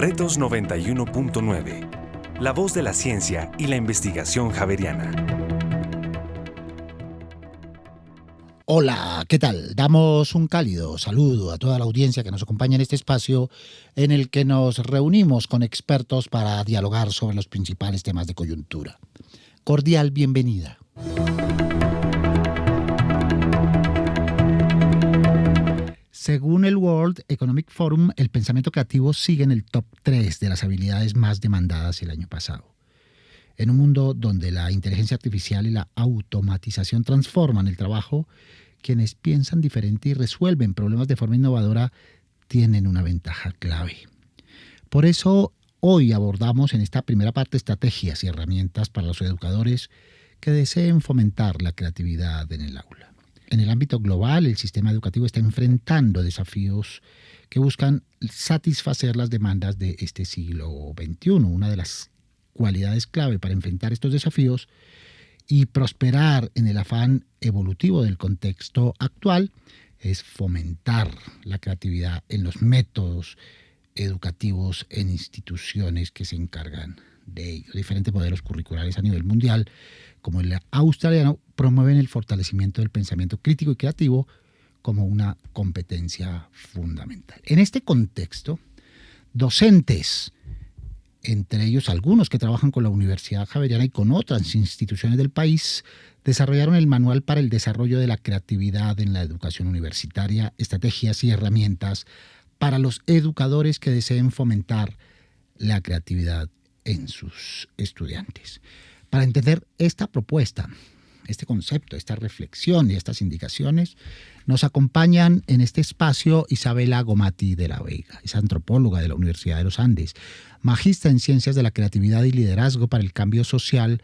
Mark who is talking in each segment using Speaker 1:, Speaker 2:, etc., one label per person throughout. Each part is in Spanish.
Speaker 1: Retos 91.9. La voz de la ciencia y la investigación javeriana.
Speaker 2: Hola, ¿qué tal? Damos un cálido saludo a toda la audiencia que nos acompaña en este espacio en el que nos reunimos con expertos para dialogar sobre los principales temas de coyuntura. Cordial bienvenida. Según el World Economic Forum, el pensamiento creativo sigue en el top 3 de las habilidades más demandadas el año pasado. En un mundo donde la inteligencia artificial y la automatización transforman el trabajo, quienes piensan diferente y resuelven problemas de forma innovadora tienen una ventaja clave. Por eso, hoy abordamos en esta primera parte estrategias y herramientas para los educadores que deseen fomentar la creatividad en el aula. En el ámbito global, el sistema educativo está enfrentando desafíos que buscan satisfacer las demandas de este siglo XXI. Una de las cualidades clave para enfrentar estos desafíos y prosperar en el afán evolutivo del contexto actual es fomentar la creatividad en los métodos educativos en instituciones que se encargan de ello. Diferentes modelos curriculares a nivel mundial, como el australiano, promueven el fortalecimiento del pensamiento crítico y creativo como una competencia fundamental. En este contexto, docentes, entre ellos algunos que trabajan con la Universidad Javeriana y con otras instituciones del país, desarrollaron el Manual para el Desarrollo de la Creatividad en la Educación Universitaria, estrategias y herramientas para los educadores que deseen fomentar la creatividad en sus estudiantes. Para entender esta propuesta, este concepto, esta reflexión y estas indicaciones, nos acompañan en este espacio Isabela Gomati de la Vega. Es antropóloga de la Universidad de los Andes, magistra en Ciencias de la Creatividad y Liderazgo para el Cambio Social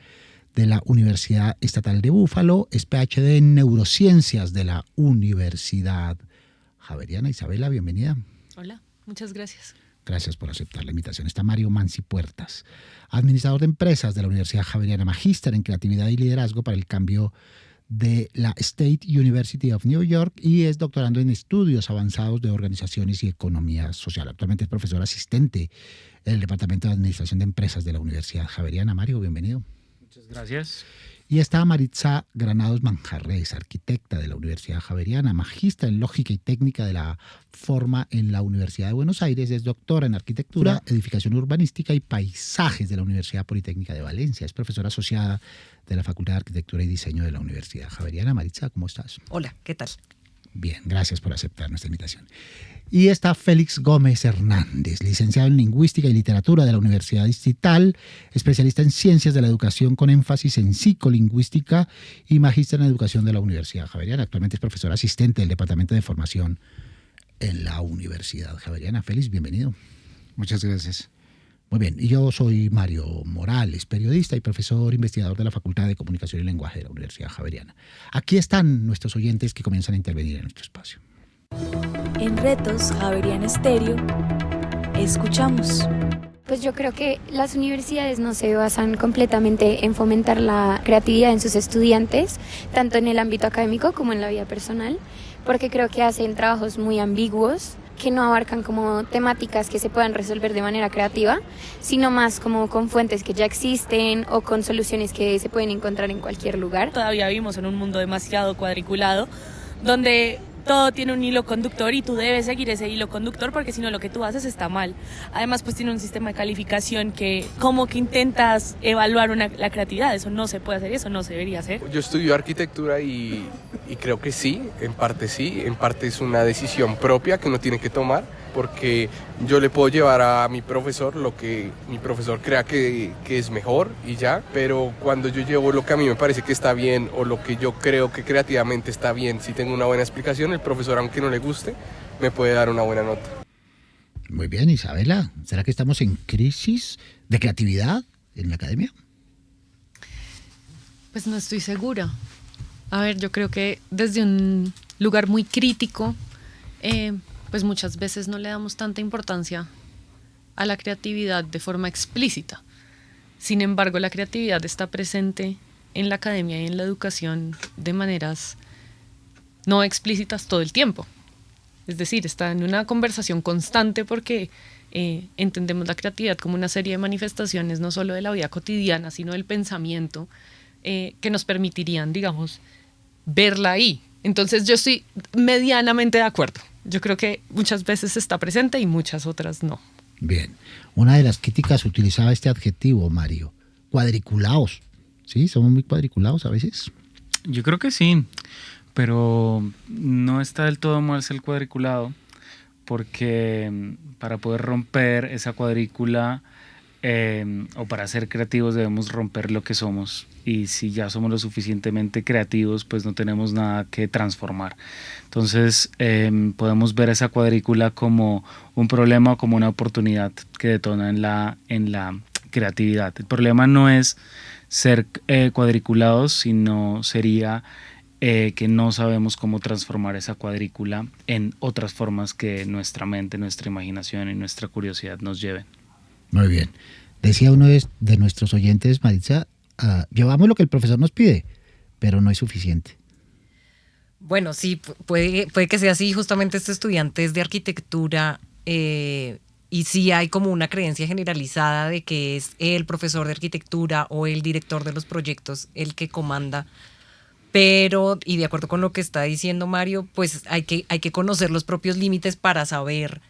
Speaker 2: de la Universidad Estatal de Búfalo, es PhD en Neurociencias de la Universidad Javeriana. Isabela, bienvenida.
Speaker 3: Hola, muchas gracias.
Speaker 2: Gracias por aceptar la invitación. Está Mario Mansi Puertas, administrador de empresas de la Universidad Javeriana, magíster en Creatividad y Liderazgo para el Cambio de la State University of New York y es doctorando en estudios avanzados de organizaciones y economía social. Actualmente es profesor asistente en el Departamento de Administración de Empresas de la Universidad Javeriana. Mario, bienvenido.
Speaker 4: Muchas gracias.
Speaker 2: Y está Maritza Granados Manjarres, arquitecta de la Universidad Javeriana, magistra en Lógica y Técnica de la Forma en la Universidad de Buenos Aires, es doctora en Arquitectura, Edificación Urbanística y Paisajes de la Universidad Politécnica de Valencia, es profesora asociada de la Facultad de Arquitectura y Diseño de la Universidad Javeriana. Maritza, ¿cómo estás?
Speaker 3: Hola, ¿qué tal?
Speaker 2: Bien, gracias por aceptar nuestra invitación. Y está Félix Gómez Hernández, licenciado en Lingüística y Literatura de la Universidad Distrital, especialista en Ciencias de la Educación con énfasis en Psicolingüística y magíster en Educación de la Universidad Javeriana. Actualmente es profesor asistente del Departamento de Formación en la Universidad Javeriana. Félix, bienvenido.
Speaker 4: Muchas gracias.
Speaker 2: Muy bien, y yo soy Mario Morales, periodista y profesor investigador de la Facultad de Comunicación y Lenguaje de la Universidad Javeriana. Aquí están nuestros oyentes que comienzan a intervenir en nuestro espacio.
Speaker 5: En Retos Javeriana Estéreo, escuchamos.
Speaker 6: Pues yo creo que las universidades no se basan completamente en fomentar la creatividad en sus estudiantes, tanto en el ámbito académico como en la vida personal, porque creo que hacen trabajos muy ambiguos, que no abarcan como temáticas que se puedan resolver de manera creativa, sino más como con fuentes que ya existen o con soluciones que se pueden encontrar en cualquier lugar.
Speaker 3: Todavía vivimos en un mundo demasiado cuadriculado, donde todo tiene un hilo conductor y tú debes seguir ese hilo conductor porque si no lo que tú haces está mal. Además pues tiene un sistema de calificación que como que intentas evaluar la creatividad, eso no se puede hacer, eso no se debería hacer.
Speaker 7: Yo estudio arquitectura y creo que sí, en parte es una decisión propia que uno tiene que tomar porque yo le puedo llevar a mi profesor lo que mi profesor crea que es mejor y ya, pero cuando yo llevo lo que a mí me parece que está bien o lo que yo creo que creativamente está bien, si tengo una buena explicación, el profesor, aunque no le guste, me puede dar una buena nota.
Speaker 2: Muy bien, Isabela, ¿será que estamos en crisis de creatividad en la academia?
Speaker 3: Pues no estoy segura. A ver, yo creo que desde un lugar muy crítico, pues muchas veces no le damos tanta importancia a la creatividad de forma explícita. Sin embargo, la creatividad está presente en la academia y en la educación de maneras no explícitas todo el tiempo. Es decir, está en una conversación constante porque entendemos la creatividad como una serie de manifestaciones no solo de la vida cotidiana, sino del pensamiento, que nos permitirían, digamos, verla ahí. Entonces yo estoy medianamente de acuerdo. Yo creo que muchas veces está presente y muchas otras no.
Speaker 2: Bien. Una de las críticas utilizaba este adjetivo, Mario. Cuadriculados. ¿Sí? ¿Somos muy cuadriculados a veces?
Speaker 4: Yo creo que sí, pero no está del todo mal ser cuadriculado, porque para poder romper esa cuadrícula o para ser creativos debemos romper lo que somos, y si ya somos lo suficientemente creativos pues no tenemos nada que transformar. Entonces podemos ver esa cuadrícula como un problema o como una oportunidad que detona en la creatividad. El problema no es ser cuadriculados, sino sería que no sabemos cómo transformar esa cuadrícula en otras formas que nuestra mente, nuestra imaginación y nuestra curiosidad nos lleven.
Speaker 2: Muy bien. Decía uno de nuestros oyentes, Maritza, llevamos lo que el profesor nos pide, pero no es suficiente.
Speaker 8: Bueno, sí, puede que sea así. Justamente este estudiante es de arquitectura y sí hay como una creencia generalizada de que es el profesor de arquitectura o el director de los proyectos el que comanda. Pero, y de acuerdo con lo que está diciendo Mario, pues hay que conocer los propios límites para saber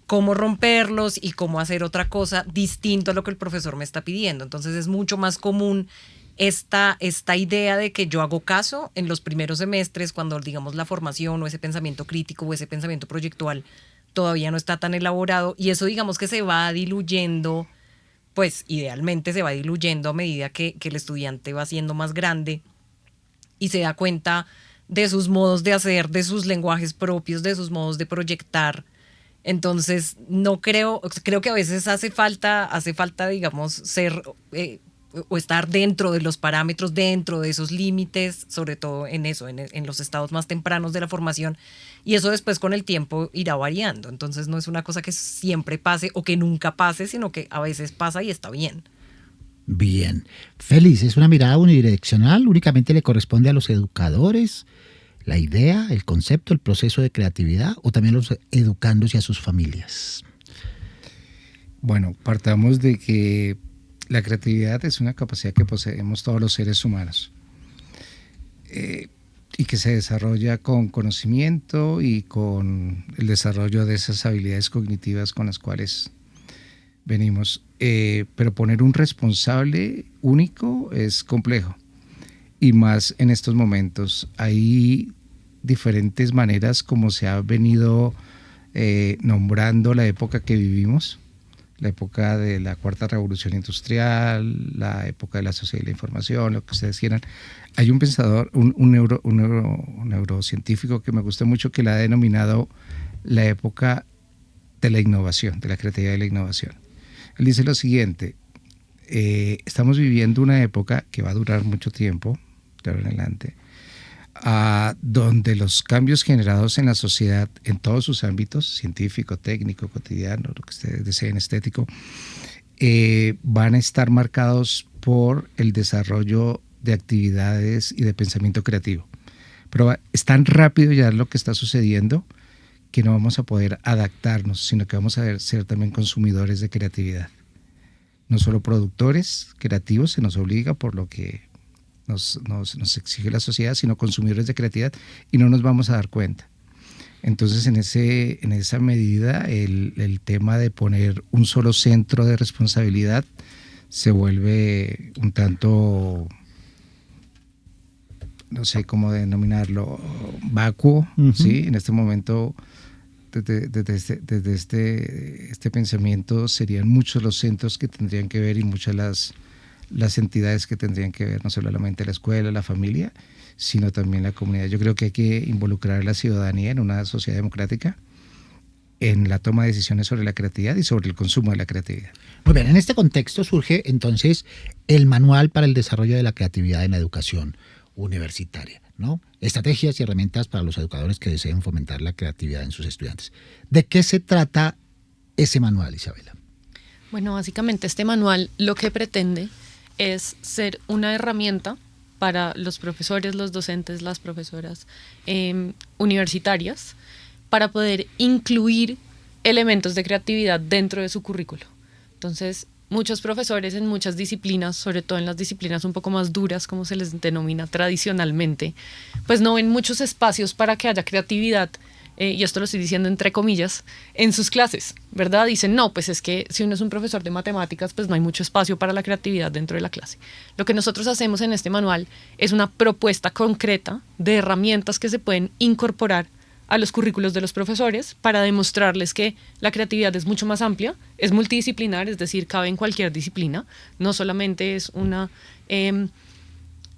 Speaker 8: cómo romperlos y cómo hacer otra cosa distinto a lo que el profesor me está pidiendo. Entonces es mucho más común esta idea de que yo hago caso en los primeros semestres cuando, digamos, la formación o ese pensamiento crítico o ese pensamiento proyectual todavía no está tan elaborado, y eso, digamos, que se va diluyendo, pues idealmente se va diluyendo a medida que el estudiante va siendo más grande y se da cuenta de sus modos de hacer, de sus lenguajes propios, de sus modos de proyectar. Entonces, no creo que a veces hace falta, digamos, ser o estar dentro de los parámetros, dentro de esos límites, sobre todo en eso, en los estados más tempranos de la formación, y eso después con el tiempo irá variando. Entonces no es una cosa que siempre pase o que nunca pase, sino que a veces pasa y está bien.
Speaker 2: Bien. Félix, ¿es una mirada unidireccional? ¿Únicamente le corresponde a los educadores la idea, el concepto, el proceso de creatividad, o también a los educandos y a sus familias?
Speaker 9: Bueno, partamos de que la creatividad es una capacidad que poseemos todos los seres humanos y que se desarrolla con conocimiento y con el desarrollo de esas habilidades cognitivas con las cuales venimos. Pero poner un responsable único es complejo, y más en estos momentos. Hay diferentes maneras como se ha venido nombrando la época que vivimos, la época de la cuarta revolución industrial, la época de la sociedad de la información, lo que ustedes quieran. Hay un pensador, un neurocientífico que me gusta mucho, que la ha denominado la época de la innovación, de la creatividad y la innovación. Él dice lo siguiente: estamos viviendo una época que va a durar mucho tiempo, de ahora en adelante, donde los cambios generados en la sociedad, en todos sus ámbitos, científico, técnico, cotidiano, lo que ustedes deseen, estético, van a estar marcados por el desarrollo de actividades y de pensamiento creativo. Pero es tan rápido ya lo que está sucediendo que no vamos a poder adaptarnos, sino que vamos a ser también consumidores de creatividad. No solo productores creativos, se nos obliga por lo que nos exige la sociedad, sino consumidores de creatividad, y no nos vamos a dar cuenta. Entonces, en esa medida, el tema de poner un solo centro de responsabilidad se vuelve un tanto, no sé cómo denominarlo, vacuo, ¿sí? En este momento, desde este pensamiento, serían muchos los centros que tendrían que ver y muchas las entidades que tendrían que ver, no solamente la escuela, la familia, sino también la comunidad. Yo creo que hay que involucrar a la ciudadanía en una sociedad democrática en la toma de decisiones sobre la creatividad y sobre el consumo de la creatividad.
Speaker 2: Muy bien, en este contexto surge entonces el Manual para el Desarrollo de la Creatividad en la Educación Universitaria, ¿no? Estrategias y herramientas para los educadores que deseen fomentar la creatividad en sus estudiantes. ¿De qué se trata ese manual, Isabela?
Speaker 3: Bueno, básicamente este manual lo que pretende es ser una herramienta para los profesores, los docentes, las profesoras universitarias, para poder incluir elementos de creatividad dentro de su currículo. Entonces, muchos profesores en muchas disciplinas, sobre todo en las disciplinas un poco más duras, como se les denomina tradicionalmente, pues no ven muchos espacios para que haya creatividad, y esto lo estoy diciendo entre comillas, en sus clases, ¿verdad? Dicen, no, pues es que si uno es un profesor de matemáticas, pues no hay mucho espacio para la creatividad dentro de la clase. Lo que nosotros hacemos en este manual es una propuesta concreta de herramientas que se pueden incorporar a los currículos de los profesores para demostrarles que la creatividad es mucho más amplia, es multidisciplinar, es decir, cabe en cualquier disciplina, no solamente es una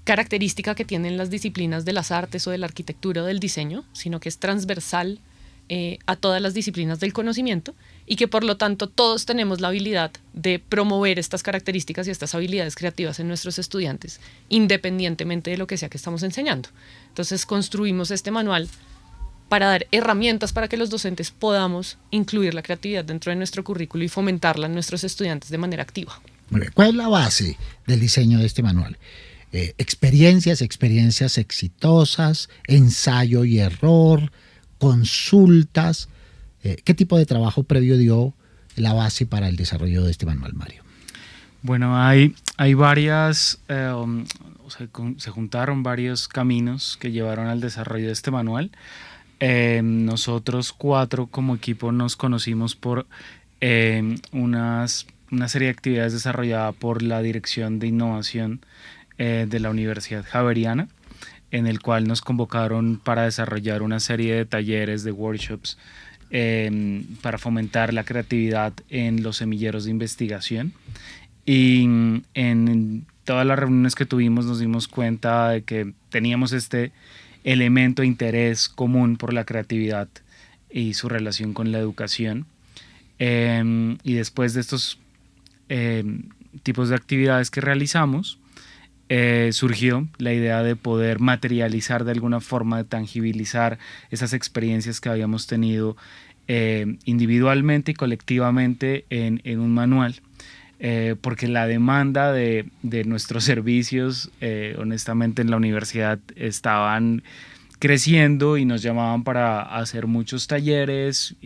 Speaker 3: característica que tienen las disciplinas de las artes o de la arquitectura o del diseño, sino que es transversal a todas las disciplinas del conocimiento y que por lo tanto todos tenemos la habilidad de promover estas características y estas habilidades creativas en nuestros estudiantes, independientemente de lo que sea que estamos enseñando. Entonces construimos este manual para dar herramientas para que los docentes podamos incluir la creatividad dentro de nuestro currículo y fomentarla en nuestros estudiantes de manera activa.
Speaker 2: Muy bien. ¿Cuál es la base del diseño de este manual? Experiencias exitosas, ensayo y error, consultas. ¿Qué tipo de trabajo previo dio la base para el desarrollo de este manual, Mario?
Speaker 4: Bueno, hay varias, se juntaron varios caminos que llevaron al desarrollo de este manual. Nosotros 4 como equipo nos conocimos por una serie de actividades desarrolladas por la Dirección de Innovación de la Universidad Javeriana, en el cual nos convocaron para desarrollar una serie de talleres, de workshops, para fomentar la creatividad en los semilleros de investigación. Y en todas las reuniones que tuvimos nos dimos cuenta de que teníamos este elemento de interés común por la creatividad y su relación con la educación. Y después de estos tipos de actividades que realizamos, surgió la idea de poder materializar de alguna forma, de tangibilizar esas experiencias que habíamos tenido individualmente y colectivamente en un manual. Porque la demanda de nuestros servicios, honestamente, en la universidad estaban creciendo y nos llamaban para hacer muchos talleres,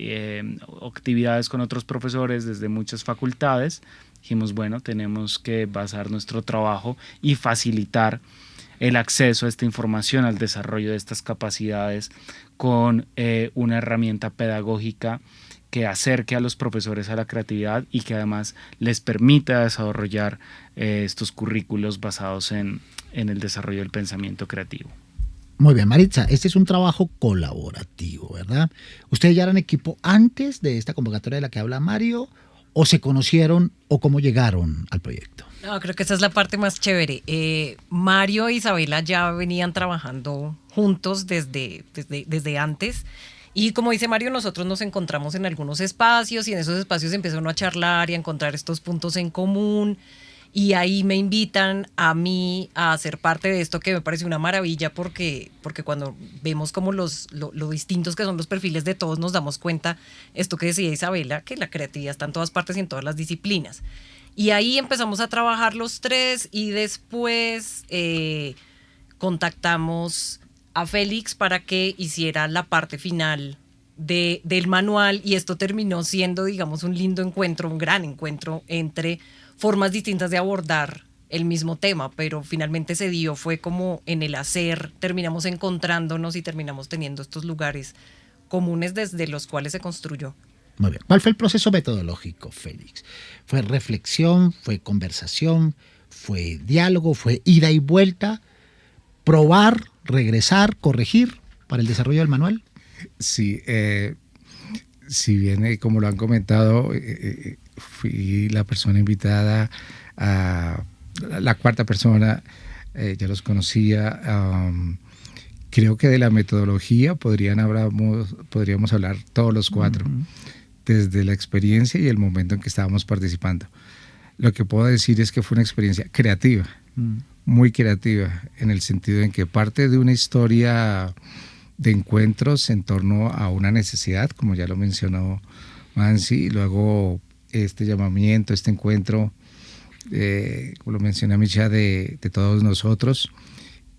Speaker 4: actividades con otros profesores desde muchas facultades. Dijimos, bueno, tenemos que basar nuestro trabajo y facilitar el acceso a esta información, al desarrollo de estas capacidades con una herramienta pedagógica que acerque a los profesores a la creatividad y que además les permita desarrollar estos currículos basados en el desarrollo del pensamiento creativo.
Speaker 2: Muy bien, Maritza, este es un trabajo colaborativo, ¿verdad? ¿Ustedes ya eran equipo antes de esta convocatoria de la que habla Mario o se conocieron o cómo llegaron al proyecto?
Speaker 8: No, creo que esa es la parte más chévere. Mario e Isabela ya venían trabajando juntos desde antes. Y como dice Mario, nosotros nos encontramos en algunos espacios y en esos espacios empieza uno a charlar y a encontrar estos puntos en común. Y ahí me invitan a mí a ser parte de esto, que me parece una maravilla porque cuando vemos como lo distintos que son los perfiles de todos, nos damos cuenta, esto que decía Isabela, que la creatividad está en todas partes y en todas las disciplinas. Y ahí empezamos a trabajar los 3 y después contactamos a Félix para que hiciera la parte final del manual y esto terminó siendo, digamos, un lindo encuentro, un gran encuentro entre formas distintas de abordar el mismo tema, pero finalmente se dio, fue como en el hacer, terminamos encontrándonos y terminamos teniendo estos lugares comunes desde los cuales se construyó.
Speaker 2: Muy bien. ¿Cuál fue el proceso metodológico, Félix? ¿Fue reflexión, fue conversación, fue diálogo, fue ida y vuelta, probar, regresar, corregir para el desarrollo del manual?
Speaker 9: Sí, si bien, como lo han comentado, fui la persona invitada, la 4ª persona, ya los conocía. Creo que de la metodología podríamos hablar todos los 4, desde la experiencia y el momento en que estábamos participando. Lo que puedo decir es que fue una experiencia creativa, muy creativa, en el sentido en que parte de una historia de encuentros en torno a una necesidad, como ya lo mencionó Mansi, y luego este llamamiento, este encuentro, como lo menciona Micha, de todos nosotros.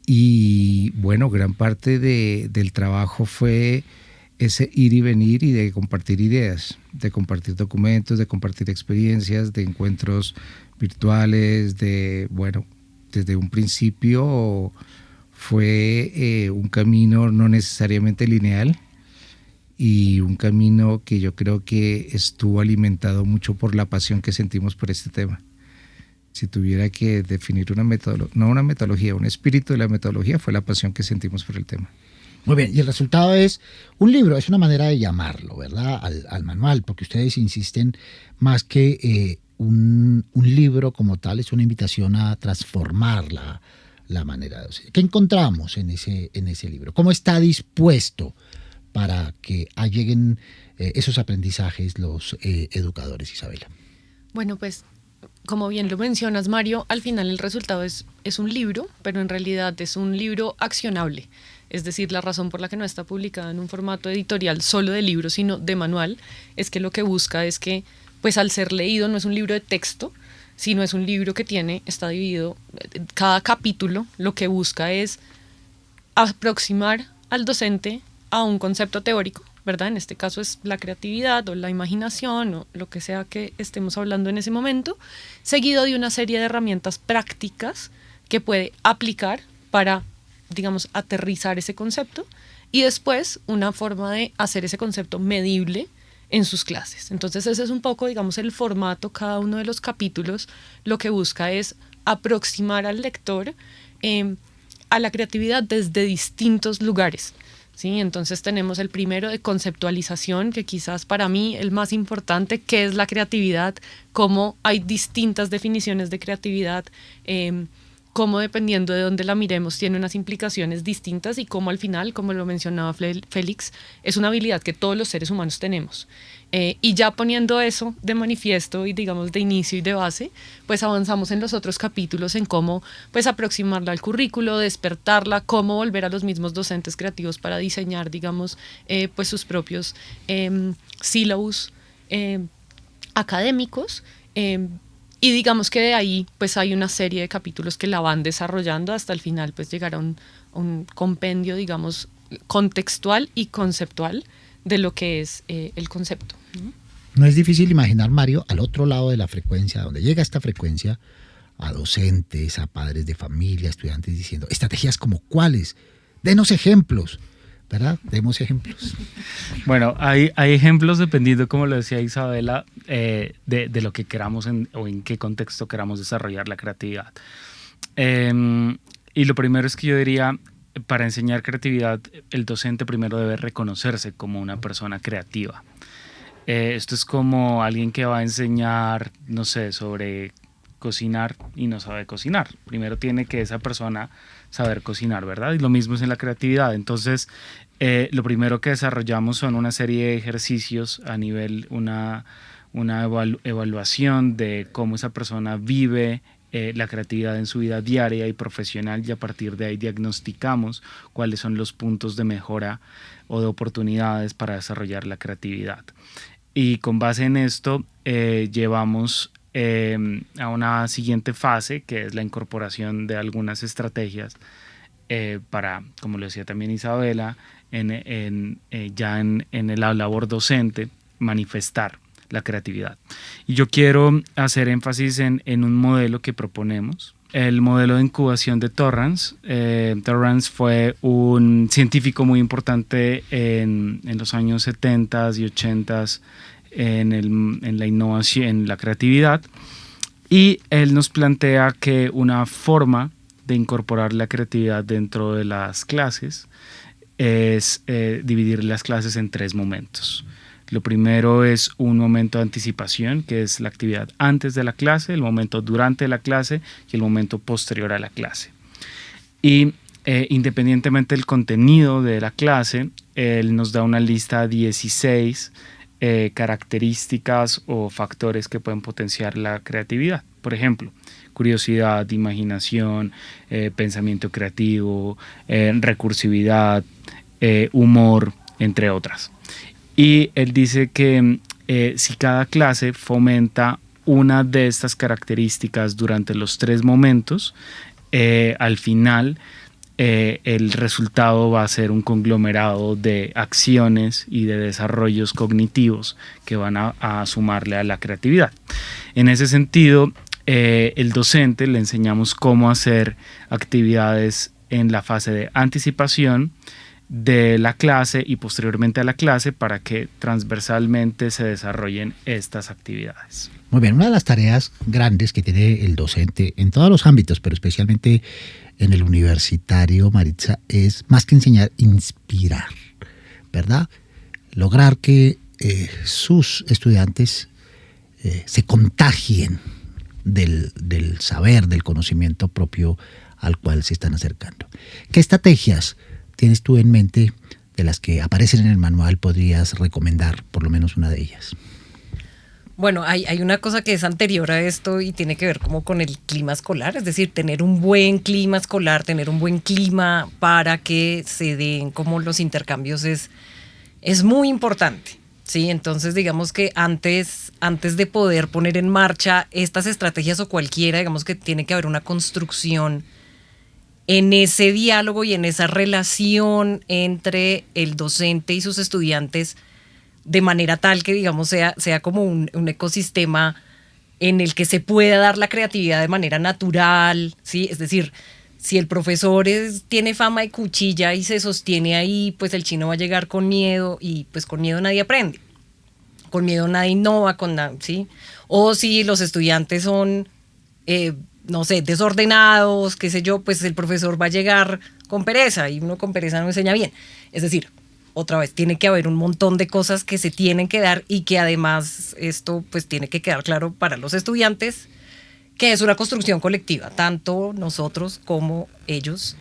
Speaker 9: Y bueno, gran parte del trabajo fue ese ir y venir y de compartir ideas, de compartir documentos, de compartir experiencias, de encuentros virtuales, desde un principio fue un camino no necesariamente lineal y un camino que yo creo que estuvo alimentado mucho por la pasión que sentimos por este tema. Si tuviera que definir una metodología, un espíritu de la metodología, fue la pasión que sentimos por el tema.
Speaker 2: Muy bien, y el resultado es un libro, es una manera de llamarlo, ¿verdad? Al manual, porque ustedes insisten más que un libro como tal, es una invitación a transformar la manera de docir. ¿Qué encontramos en ese libro? ¿Cómo está dispuesto para que lleguen esos aprendizajes los educadores, Isabela?
Speaker 3: Bueno, pues como bien lo mencionas, Mario, al final el resultado es un libro, pero en realidad es un libro accionable. Es decir, la razón por la que no está publicada en un formato editorial solo de libro, sino de manual, es que lo que busca es que, pues al ser leído, no es un libro de texto, sino es un libro que está dividido, cada capítulo lo que busca es aproximar al docente a un concepto teórico, ¿verdad? En este caso es la creatividad o la imaginación o lo que sea que estemos hablando en ese momento, seguido de una serie de herramientas prácticas que puede aplicar para, digamos, aterrizar ese concepto y después una forma de hacer ese concepto medible en sus clases. Entonces ese es un poco, digamos, el formato. Cada uno de los capítulos lo que busca es aproximar al lector a la creatividad desde distintos lugares. ¿Sí? Entonces tenemos el primero de conceptualización, que quizás para mí el más importante, qué es la creatividad, cómo hay distintas definiciones de creatividad, cómo dependiendo de dónde la miremos tiene unas implicaciones distintas y cómo al final, como lo mencionaba Félix, es una habilidad que todos los seres humanos tenemos. Y ya poniendo eso de manifiesto y digamos de inicio y de base, pues avanzamos en los otros capítulos en cómo pues aproximarla al currículo, despertarla, cómo volver a los mismos docentes creativos para diseñar, digamos, pues sus propios sílabus académicos. Y digamos que de ahí pues hay una serie de capítulos que la van desarrollando hasta el final pues llegar a un compendio, digamos, contextual y conceptual de lo que es el concepto.
Speaker 2: No es difícil imaginar, Mario, al otro lado de la frecuencia, donde llega esta frecuencia, a docentes, a padres de familia, estudiantes diciendo, estrategias como cuáles, denos ejemplos, ¿verdad? Demos ejemplos.
Speaker 4: Bueno, hay ejemplos dependiendo, como lo decía Isabela, de lo que queramos o en qué contexto queramos desarrollar la creatividad. Y lo primero es que yo diría, para enseñar creatividad, el docente primero debe reconocerse como una persona creativa. Esto es como alguien que va a enseñar, no sé, sobre cocinar y no sabe cocinar. Primero tiene que esa persona saber cocinar, ¿verdad? Y lo mismo es en la creatividad. Entonces, lo primero que desarrollamos son una serie de ejercicios a nivel, una evaluación de cómo esa persona vive la creatividad en su vida diaria y profesional, y a partir de ahí diagnosticamos cuáles son los puntos de mejora o de oportunidades para desarrollar la creatividad. Y con base en esto llevamos a una siguiente fase, que es la incorporación de algunas estrategias para, como lo decía también Isabela, ya en la labor docente, manifestar la creatividad. Y yo quiero hacer énfasis en un modelo que proponemos, el modelo de incubación de Torrance. Torrance fue un científico muy importante en los años 70 y 80 en la innovación, en la creatividad, y él nos plantea que una forma de incorporar la creatividad dentro de las clases es dividir las clases en 3 momentos. Lo primero es un momento de anticipación, que es la actividad antes de la clase, el momento durante la clase y el momento posterior a la clase. Y independientemente del contenido de la clase, él nos da una lista de 16 características o factores que pueden potenciar la creatividad. Por ejemplo, curiosidad, imaginación, pensamiento creativo, recursividad, humor, entre otras. Y él dice que si cada clase fomenta una de estas características durante los 3 momentos, al final el resultado va a ser un conglomerado de acciones y de desarrollos cognitivos que van a sumarle a la creatividad. En ese sentido, el docente le enseñamos cómo hacer actividades en la fase de anticipación de la clase y posteriormente a la clase para que transversalmente se desarrollen estas actividades.
Speaker 2: Muy bien, una de las tareas grandes que tiene el docente en todos los ámbitos, pero especialmente en el universitario, Maritza, es más que enseñar, inspirar, ¿verdad? Lograr que sus estudiantes se contagien del saber, del conocimiento propio al cual se están acercando. ¿Qué estrategias tienes tú en mente de las que aparecen en el manual? ¿Podrías recomendar por lo menos una de ellas?
Speaker 8: Bueno, hay una cosa que es anterior a esto y tiene que ver como con el clima escolar, es decir, tener un buen clima escolar, tener un buen clima para que se den como los intercambios es muy importante, ¿sí? Entonces, digamos que antes de poder poner en marcha estas estrategias o cualquiera, digamos que tiene que haber una construcción en ese diálogo y en esa relación entre el docente y sus estudiantes, de manera tal que, digamos, sea como un ecosistema en el que se pueda dar la creatividad de manera natural, ¿sí? Es decir, si el profesor tiene fama de cuchilla y se sostiene ahí, pues el chino va a llegar con miedo y pues con miedo nadie aprende, con miedo nadie innova, ¿sí? O si los estudiantes son, no sé, desordenados, qué sé yo, pues el profesor va a llegar con pereza y uno con pereza no enseña bien. Es decir, otra vez, tiene que haber un montón de cosas que se tienen que dar y que además esto pues tiene que quedar claro para los estudiantes que es una construcción colectiva, tanto nosotros como ellos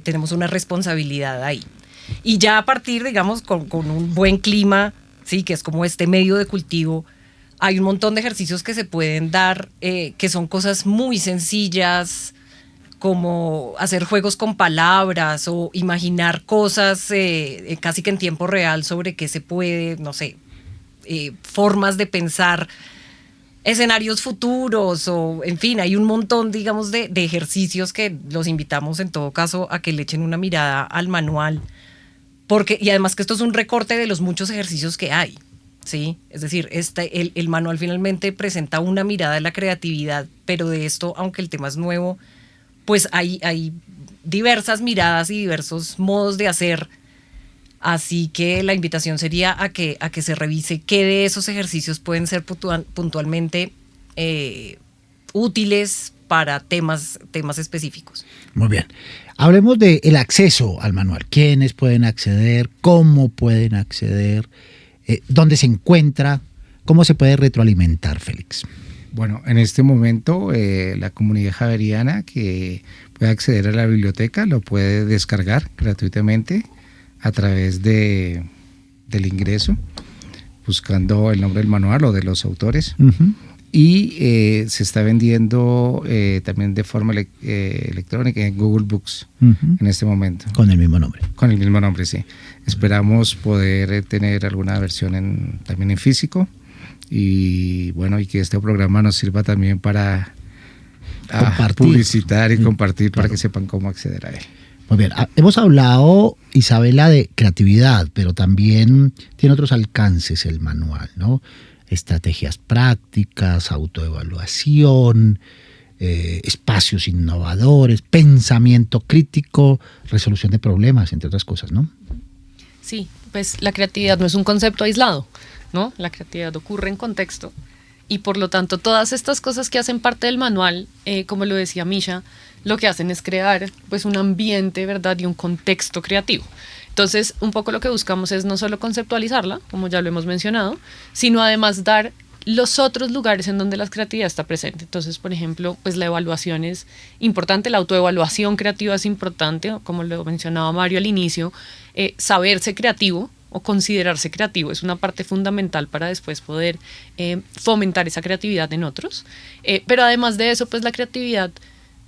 Speaker 8: tenemos una responsabilidad ahí. Y ya a partir, digamos, con un buen clima, sí, que es como este medio de cultivo, hay un montón de ejercicios que se pueden dar, que son cosas muy sencillas, como hacer juegos con palabras o imaginar cosas casi que en tiempo real sobre qué se puede, no sé, formas de pensar, escenarios futuros o, en fin, hay un montón, digamos, de ejercicios que los invitamos en todo caso a que le echen una mirada al manual, y además que esto es un recorte de los muchos ejercicios que hay, ¿sí? Es decir, el manual finalmente presenta una mirada de la creatividad, pero de esto, aunque el tema es nuevo, pues hay diversas miradas y diversos modos de hacer, así que la invitación sería a que se revise qué de esos ejercicios pueden ser puntualmente útiles para temas específicos.
Speaker 2: Muy bien. Hablemos del acceso al manual. ¿Quiénes pueden acceder? ¿Cómo pueden acceder? ¿Dónde se encuentra? ¿Cómo se puede retroalimentar, Félix?
Speaker 9: Bueno, en este momento la comunidad javeriana que puede acceder a la biblioteca lo puede descargar gratuitamente a través del ingreso, buscando el nombre del manual o de los autores. Uh-huh. Y se está vendiendo también de forma electrónica en Google Books, uh-huh, en este momento.
Speaker 2: Con el mismo nombre.
Speaker 9: Con el mismo nombre, sí. Esperamos poder tener alguna versión también en físico. Y bueno, y que este programa nos sirva también para publicitar y compartir, claro, para que sepan cómo acceder a él.
Speaker 2: Muy bien, hemos hablado, Isabela, de creatividad, pero también tiene otros alcances el manual, ¿no? Estrategias prácticas, autoevaluación, espacios innovadores, pensamiento crítico, resolución de problemas, entre otras cosas, ¿no?
Speaker 3: Sí, pues la creatividad no es un concepto aislado, ¿no? La creatividad ocurre en contexto y por lo tanto todas estas cosas que hacen parte del manual, como lo decía Misha, lo que hacen es crear pues un ambiente, ¿verdad? Y un contexto creativo. Entonces, un poco lo que buscamos es no solo conceptualizarla, como ya lo hemos mencionado, sino además dar los otros lugares en donde la creatividad está presente. Entonces, por ejemplo, pues la evaluación es importante, la autoevaluación creativa es importante, como lo mencionaba Mario al inicio, saberse creativo o considerarse creativo es una parte fundamental para después poder fomentar esa creatividad en otros. Pero además de eso, pues la creatividad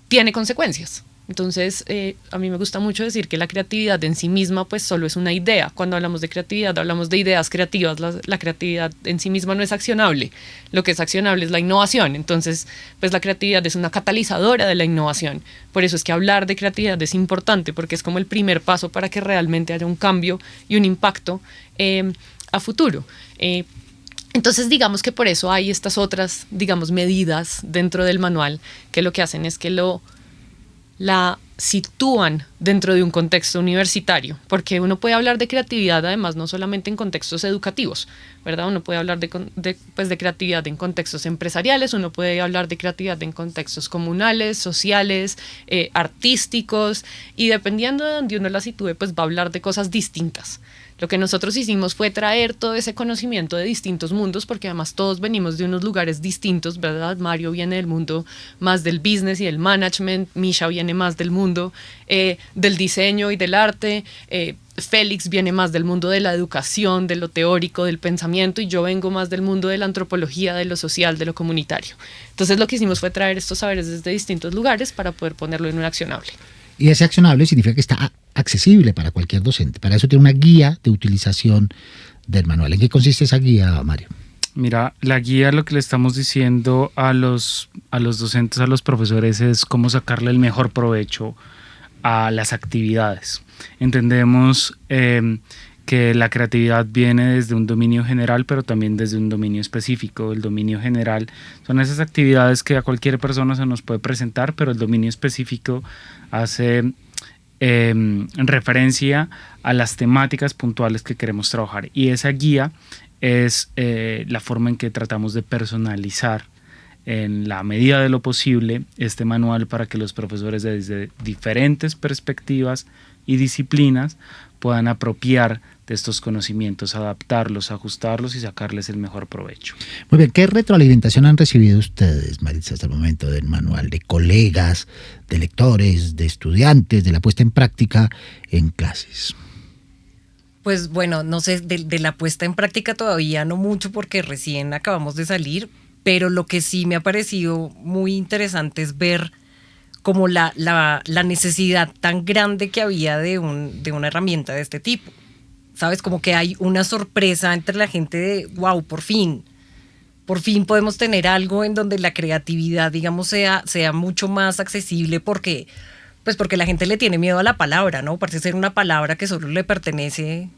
Speaker 3: tiene consecuencias, Entonces, a mí me gusta mucho decir que la creatividad en sí misma pues solo es una idea. Cuando hablamos de creatividad, hablamos de ideas creativas. La creatividad en sí misma no es accionable. Lo que es accionable es la innovación. Entonces, pues la creatividad es una catalizadora de la innovación. Por eso es que hablar de creatividad es importante, porque es como el primer paso para que realmente haya un cambio y un impacto a futuro. Entonces, digamos que por eso hay estas otras, digamos, medidas dentro del manual que lo que hacen es que la sitúan dentro de un contexto universitario, porque uno puede hablar de creatividad además no solamente en contextos educativos, ¿verdad? Uno puede hablar de creatividad en contextos empresariales, uno puede hablar de creatividad en contextos comunales, sociales, artísticos, y dependiendo de donde uno la sitúe, pues va a hablar de cosas distintas. Lo que nosotros hicimos fue traer todo ese conocimiento de distintos mundos, porque además todos venimos de unos lugares distintos, ¿verdad? Mario viene del mundo más del business y del management, Misha viene más del mundo del diseño y del arte, Félix viene más del mundo de la educación, de lo teórico, del pensamiento, y yo vengo más del mundo de la antropología, de lo social, de lo comunitario. Entonces lo que hicimos fue traer estos saberes desde distintos lugares para poder ponerlo en un accionable.
Speaker 2: Y ese accionable significa que está accesible para cualquier docente. Para eso tiene una guía de utilización del manual. ¿En qué consiste esa guía, Mario?
Speaker 4: Mira, la guía, lo que le estamos diciendo a los docentes, a los profesores, es cómo sacarle el mejor provecho a las actividades. Entendemos que la creatividad viene desde un dominio general, pero también desde un dominio específico. El dominio general son esas actividades que a cualquier persona se nos puede presentar, pero el dominio específico hace referencia a las temáticas puntuales que queremos trabajar. Y esa guía es la forma en que tratamos de personalizar en la medida de lo posible este manual para que los profesores desde diferentes perspectivas y disciplinas puedan apropiar de estos conocimientos, adaptarlos, ajustarlos y sacarles el mejor provecho.
Speaker 2: Muy bien, ¿qué retroalimentación han recibido ustedes, Maritza, hasta el momento del manual, de colegas, de lectores, de estudiantes, de la puesta en práctica en clases?
Speaker 8: Pues bueno, no sé, de la puesta en práctica todavía no mucho porque recién acabamos de salir, pero lo que sí me ha parecido muy interesante es ver como la necesidad tan grande que había de una herramienta de este tipo. ¿Sabes? Como que hay una sorpresa entre la gente de, wow, por fin podemos tener algo en donde la creatividad, digamos, sea mucho más accesible porque la gente le tiene miedo a la palabra, ¿no? Parece ser una palabra que solo le pertenece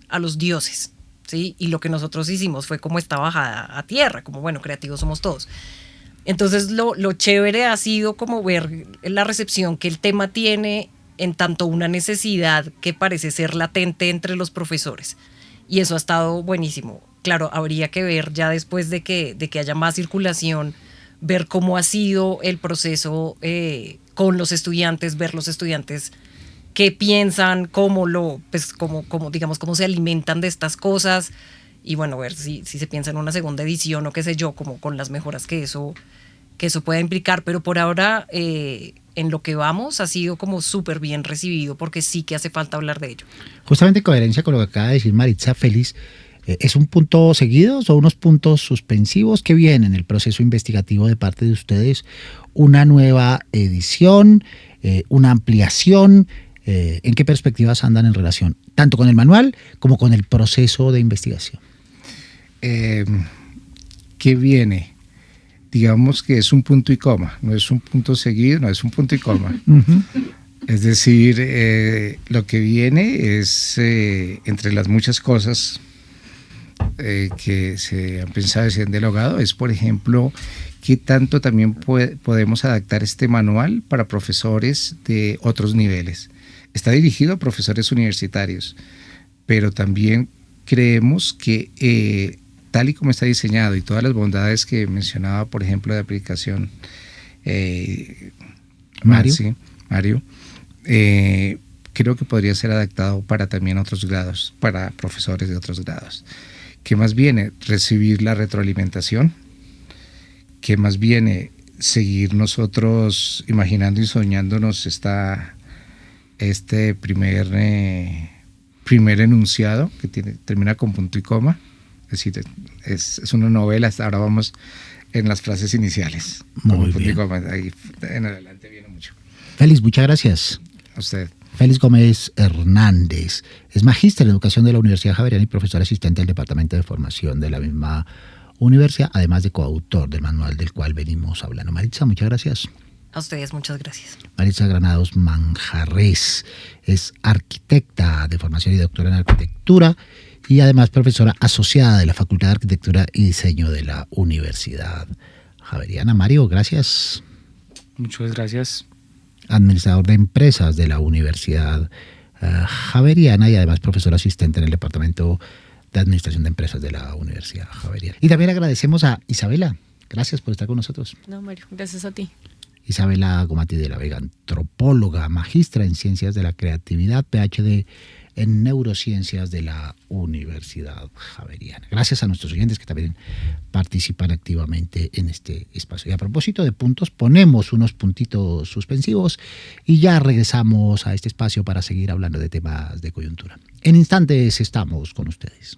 Speaker 8: a los dioses, ¿sí? Y lo que nosotros hicimos fue como esta bajada a tierra, como, bueno, creativos somos todos. Entonces, lo chévere ha sido como ver la recepción que el tema tiene en tanto una necesidad que parece ser latente entre los profesores. Y eso ha estado buenísimo. Claro, habría que ver ya después de que haya más circulación, ver cómo ha sido el proceso con los estudiantes, ver los estudiantes qué piensan, cómo se alimentan de estas cosas, y bueno, ver si se piensa en una segunda edición o qué sé yo, como con las mejoras que eso pueda implicar. Pero por ahora, en lo que vamos, ha sido como súper bien recibido, porque sí que hace falta hablar de ello.
Speaker 2: Justamente en coherencia con lo que acaba de decir Maritza, Félix, ¿es un punto seguido o unos puntos suspensivos que vienen en el proceso investigativo de parte de ustedes? ¿Una nueva edición? ¿Una ampliación? ¿En qué perspectivas andan en relación, tanto con el manual como con el proceso de investigación?
Speaker 9: ¿Qué viene? Digamos que es un punto y coma, no es un punto seguido, no es un punto y coma. Uh-huh. Es decir, lo que viene es, entre las muchas cosas que se han pensado y se han dialogado, es, por ejemplo, qué tanto también podemos adaptar este manual para profesores de otros niveles. Está dirigido a profesores universitarios, pero también creemos que tal y como está diseñado y todas las bondades que mencionaba, por ejemplo, de aplicación Mario, creo que podría ser adaptado para también otros grados, para profesores de otros grados. ¿Qué más viene? Recibir la retroalimentación. ¿Qué más viene? Seguir nosotros imaginando y soñándonos este primer enunciado que termina con punto y coma. Es decir, es una novela, hasta ahora vamos en las frases iniciales.
Speaker 2: Muy bien.
Speaker 9: Ahí en adelante viene mucho.
Speaker 2: Félix, muchas gracias.
Speaker 9: A usted.
Speaker 2: Félix Gómez Hernández es magíster en educación de la Universidad Javeriana y profesor asistente del Departamento de Formación de la misma universidad, además de coautor del manual del cual venimos hablando. Maritza, muchas gracias.
Speaker 8: A ustedes muchas gracias.
Speaker 2: Maritza Granados Manjarres es arquitecta de formación y doctora en arquitectura y además profesora asociada de la Facultad de Arquitectura y Diseño de la Universidad Javeriana. Mario, gracias.
Speaker 4: Muchas gracias.
Speaker 2: Administrador de empresas de la Universidad Javeriana y además profesor asistente en el Departamento de Administración de Empresas de la Universidad Javeriana. Y también agradecemos a Isabela. Gracias por estar con nosotros.
Speaker 3: No, Mario, gracias a ti.
Speaker 2: Isabela Gomati de la Vega, antropóloga, magistra en Ciencias de la Creatividad, PhD en Neurociencias de la Universidad Javeriana. Gracias a nuestros oyentes que también participan activamente en este espacio. Y a propósito de puntos, ponemos unos puntitos suspensivos y ya regresamos a este espacio para seguir hablando de temas de coyuntura. En instantes estamos con ustedes.